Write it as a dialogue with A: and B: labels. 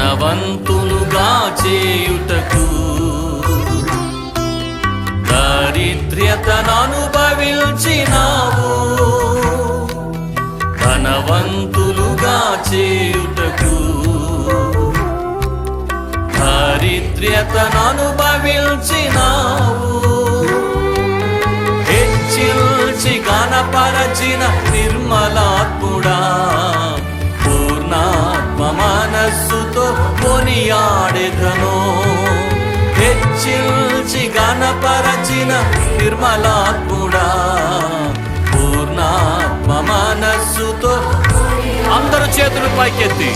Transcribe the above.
A: ధనవంతులుగా చేయుటకు దారిద్ర్యతను అనుభవించినావు. ధనవంతులుగా చేయుటకు దారిద్ర్యతను అనుభవించినావు. హెచ్చిల్చి గణపరచిన నిర్మలాత్ముడా, పూర్ణాత్మ మనస్సుతో కొనియాడెదను. హెచ్చిల్చి గణపరచిన నిర్మలాత్ముడా, పూర్ణాత్మ మనస్సుతో. అందరూ చేతులు పైకెత్తి